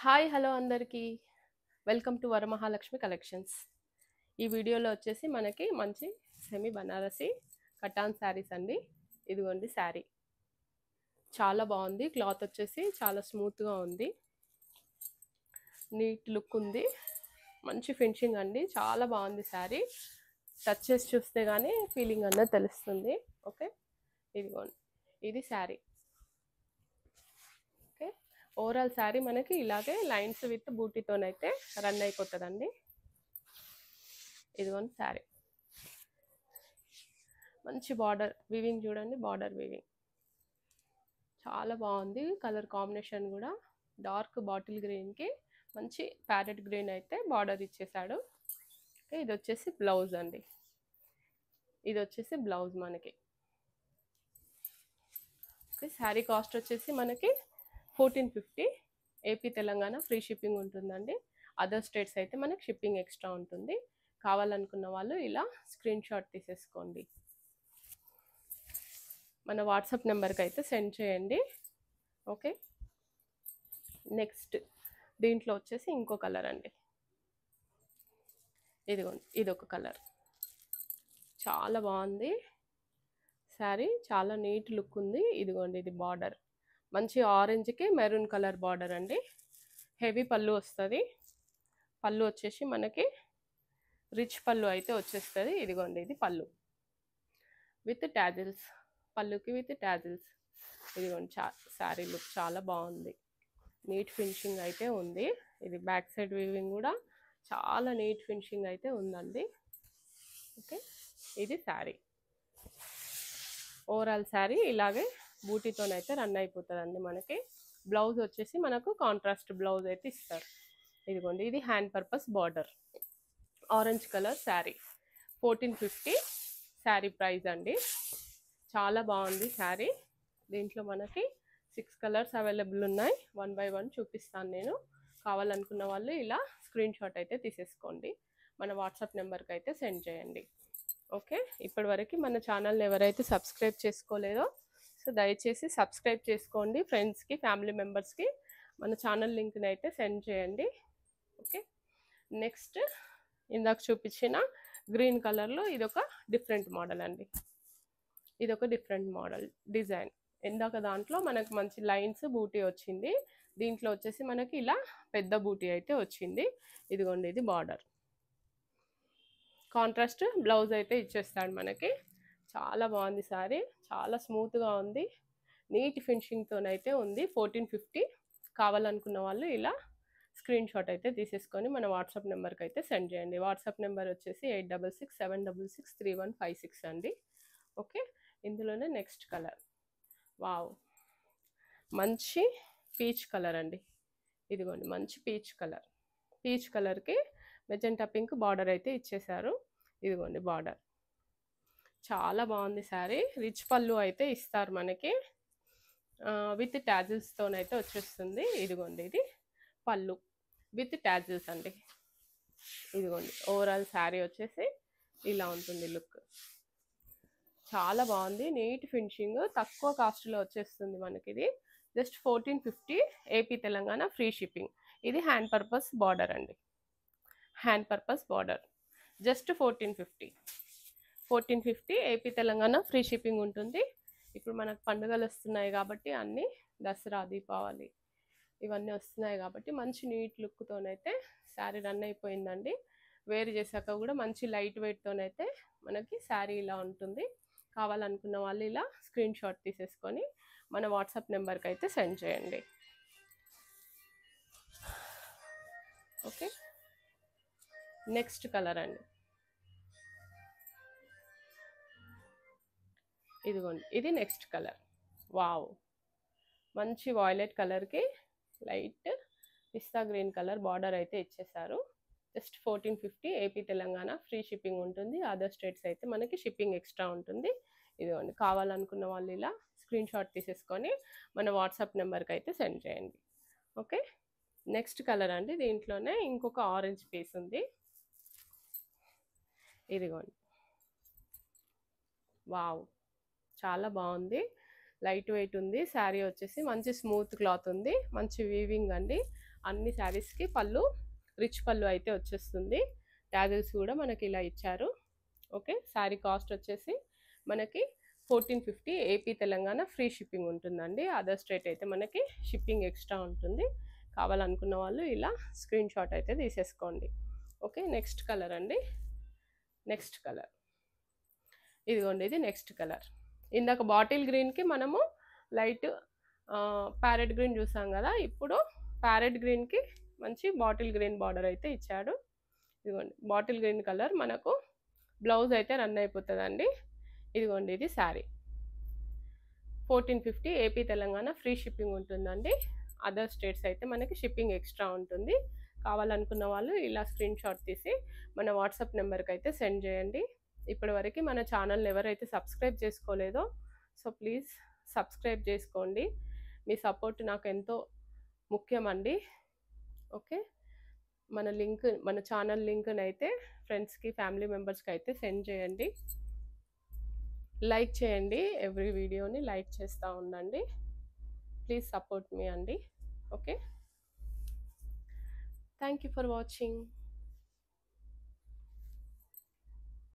Hi hello అందరికీ welcome to Varamahalakshmi collections. ఈ వీడియోలో వచ్చేసి మనకి మంచి సెమీ బనారసి కటాన్ శారీస్ అండి. ఇదిగోండి శారీ చాలా బాగుంది. క్లాత్ వచ్చేసి చాలా స్మూత్గా ఉంది, నీట్ లుక్ ఉంది, మంచి ఫినిషింగ్ అండి. చాలా బాగుంది శారీ. టచ్ చేసి చూస్తే కానీ ఫీలింగ్ అన్నది తెలుస్తుంది. ఓకే, ఇదిగోండి ఇది శారీ. ఓకే, ఓవరాల్ శారీ మనకి ఇలాగే లైన్స్ విత్ బూటీతోనైతే రన్ అయిపోతుందండి. ఇదిగోండి శారీ, మంచి బార్డర్ వీవింగ్ చూడండి, బార్డర్ వీవింగ్ చాలా బాగుంది. కలర్ కాంబినేషన్ కూడా డార్క్ బాటిల్ గ్రీన్కి మంచి ప్యారెట్ గ్రీన్ అయితే బార్డర్ ఇచ్చేసాడు. ఓకే, ఇది వచ్చేసి బ్లౌజ్ అండి. ఇది వచ్చేసి బ్లౌజ్ మనకి. ఓకే, శారీ కాస్ట్ వచ్చేసి మనకి 1450. ఏపీ తెలంగాణ ఫ్రీ షిప్పింగ్ ఉంటుందండి. అదర్ స్టేట్స్ అయితే మనకి షిప్పింగ్ ఎక్స్ట్రా ఉంటుంది. కావాలనుకున్న వాళ్ళు ఇలా స్క్రీన్ షాట్ తీసేసుకోండి, మన వాట్సాప్ నెంబర్కి అయితే సెండ్ చేయండి. ఓకే, నెక్స్ట్ దీంట్లో వచ్చేసి ఇంకో కలర్ అండి. ఇదిగోండి ఇదొక కలర్, చాలా బాగుంది శారీ, చాలా నీట్ లుక్ ఉంది. ఇదిగోండి ఇది బార్డర్ మంచి ఆరెంజ్కి మెరూన్ కలర్ బార్డర్ అండి. హెవీ పళ్ళు వస్తుంది. పళ్ళు వచ్చేసి మనకి రిచ్ పళ్ళు అయితే వచ్చేస్తుంది. ఇదిగోండి ఇది పళ్ళు విత్ ట్యాజిల్స్, పళ్ళుకి విత్ ట్యాజిల్స్. ఇదిగోండి శారీ లుక్ చాలా బాగుంది, నీట్ ఫినిషింగ్ అయితే ఉంది. ఇది బ్యాక్ సైడ్ వీవింగ్ కూడా చాలా నీట్ ఫినిషింగ్ అయితే ఉందండి. ఓకే, ఇది శారీ. ఓవరాల్ శారీ ఇలాగే బూటీతోనైతే రన్ అయిపోతుందండి మనకి. బ్లౌజ్ వచ్చేసి మనకు కాంట్రాస్ట్ బ్లౌజ్ అయితే ఇస్తారు. ఇదిగోండి ఇది hand purpose border, orange colour sari. 1450 sari price అండి. చాలా బాగుంది శారీ. దీంట్లో మనకి 6 కలర్స్ అవైలబుల్ ఉన్నాయి. 1 బై 1 చూపిస్తాను నేను. కావాలనుకున్న వాళ్ళు ఇలా స్క్రీన్ షాట్ అయితే తీసేసుకోండి, మన వాట్సాప్ నెంబర్కి అయితే సెండ్ చేయండి. ఓకే, ఇప్పటివరకు మన ఛానల్ని ఎవరైతే సబ్స్క్రైబ్ చేసుకోలేదో సో దయచేసి సబ్స్క్రైబ్ చేసుకోండి. ఫ్రెండ్స్కి, ఫ్యామిలీ మెంబర్స్కి మన ఛానల్ లింక్ని అయితే సెండ్ చేయండి. ఓకే, నెక్స్ట్ ఇందాక చూపించిన గ్రీన్ కలర్లో ఇదొక డిఫరెంట్ మోడల్ అండి. ఇదొక డిఫరెంట్ మోడల్ డిజైన్. ఇందాక దాంట్లో మనకు మంచి లైన్స్ బూటీ వచ్చింది, దీంట్లో వచ్చేసి మనకి ఇలా పెద్ద బూటీ అయితే వచ్చింది. ఇదిగోండి ఇది బార్డర్, కాంట్రాస్ట్ బ్లౌజ్ అయితే ఇచ్చేస్తాడు మనకి. చాలా బాగుంది శారీ, చాలా స్మూత్గా ఉంది, నీట్ ఫినిషింగ్తోనైతే ఉంది. 1450. కావాలనుకున్న వాళ్ళు ఇలా స్క్రీన్ షాట్ అయితే తీసేసుకొని మన వాట్సాప్ నెంబర్కి అయితే సెండ్ చేయండి. వాట్సాప్ నెంబర్ వచ్చేసి 8667663156 అండి. ఓకే, ఇందులోనే నెక్స్ట్ కలర్, వావ్ మంచి పీచ్ కలర్ అండి. ఇదిగోండి మంచి పీచ్ కలర్, పీచ్ కలర్కి మెజెంటా పింక్ బార్డర్ అయితే ఇచ్చేసారు. ఇదిగోండి బార్డర్ చాలా బాగుంది శారీ. రిచ్ పళ్ళు అయితే ఇస్తారు మనకి, విత్ ట్యాజిల్స్తోనైతే వచ్చేస్తుంది. ఇదిగోండి ఇది పళ్ళు విత్ ట్యాజిల్స్ అండి. ఇదిగోండి ఓవరాల్ శారీ వచ్చేసి ఇలా ఉంటుంది లుక్. చాలా బాగుంది, నీట్ ఫినిషింగ్, తక్కువ కాస్ట్లో వచ్చేస్తుంది మనకి. ఇది just 1450. AP Telangana free shipping. ఇది హ్యాండ్ పర్పస్ బార్డర్ అండి, hand purpose border. Just 1450 AP Telangana free shipping ఉంటుంది. ఇప్పుడు మనకు పండుగలు వస్తున్నాయి కాబట్టి అన్నీ దసరా, దీపావళి ఇవన్నీ వస్తున్నాయి కాబట్టి మంచి నీట్ లుక్తోనైతే శారీ రన్ అయిపోయిందండి. వేర్ చేశాక కూడా మంచి లైట్ వెయిట్తోనైతే మనకి శారీ ఇలా ఉంటుంది. కావాలనుకున్న వాళ్ళు ఇలా స్క్రీన్ షాట్ తీసేసుకొని మన వాట్సాప్ నెంబర్కి అయితే సెండ్ చేయండి. ఓకే, నెక్స్ట్ కలర్ అండి. ఇదిగోండి ఇది నెక్స్ట్ కలర్, వావ్ మంచి వాయిలెట్ కలర్కి లైట్ పిస్తా గ్రీన్ కలర్ బార్డర్ అయితే ఇచ్చేసారు. Just 1450. AP Telangana free shipping ఉంటుంది. అదర్ స్టేట్స్ అయితే మనకి షిప్పింగ్ ఎక్స్ట్రా ఉంటుంది. ఇదిగోండి కావాలనుకున్న వాళ్ళు ఇలా స్క్రీన్ షాట్ తీసేసుకొని మన వాట్సాప్ నెంబర్కి అయితే సెండ్ చేయండి. ఓకే, నెక్స్ట్ కలర్ అండి. దీంట్లోనే ఇంకొక ఆరెంజ్ పీస్ ఉంది. ఇదిగోండి వావ్ చాలా బాగుంది, లైట్ వెయిట్ ఉంది. శారీ వచ్చేసి మంచి స్మూత్ క్లాత్ ఉంది, మంచి వీవింగ్ అండి. అన్ని శారీస్కి పళ్ళు రిచ్ పళ్ళు అయితే వచ్చేస్తుంది. ట్యాజిల్స్ కూడా మనకి ఇలా ఇచ్చారు. ఓకే, శారీ కాస్ట్ వచ్చేసి మనకి 1450 ఏపీ తెలంగాణ ఫ్రీ షిప్పింగ్ ఉంటుందండి. అదర్ స్టేట్ అయితే మనకి షిప్పింగ్ ఎక్స్ట్రా ఉంటుంది. కావాలనుకున్న వాళ్ళు ఇలా స్క్రీన్ షాట్ అయితే తీసేసుకోండి. ఓకే, నెక్స్ట్ కలర్ అండి. నెక్స్ట్ కలర్ ఇదిగోండి, ఇది నెక్స్ట్ కలర్. ఇందాక బాటిల్ గ్రీన్కి మనము లైట్ ప్యారెట్ గ్రీన్ చూసాం కదా, ఇప్పుడు ప్యారెట్ గ్రీన్కి మంచి బాటిల్ గ్రీన్ బార్డర్ అయితే ఇచ్చాడు. ఇదిగోండి బాటిల్ గ్రీన్ కలర్ మనకు బ్లౌజ్ అయితే రన్ అయిపోతుందండి. ఇదిగోండి ఇది sari 1450 AP Telangana free shipping ఉంటుందండి. అదర్ స్టేట్స్ అయితే మనకి షిప్పింగ్ ఎక్స్ట్రా ఉంటుంది. కావాలనుకున్న వాళ్ళు ఇలా స్క్రీన్ షాట్ తీసి మన వాట్సాప్ నెంబర్కి అయితే సెండ్ చేయండి. ఇప్పటివరకు మన ఛానల్ని ఎవరైతే సబ్స్క్రైబ్ చేసుకోలేదో సో ప్లీజ్ సబ్స్క్రైబ్ చేసుకోండి. మీ సపోర్ట్ నాకు ఎంతో ముఖ్యమండి. ఓకే, మన ఛానల్ లింక్ని అయితే ఫ్రెండ్స్కి ఫ్యామిలీ మెంబర్స్కి అయితే సెండ్ చేయండి. లైక్ చేయండి, ఎవ్రీ వీడియోని లైక్ చేస్తూ ఉండండి. ప్లీజ్ సపోర్ట్ మీ అండి. Okay, thank you for watching.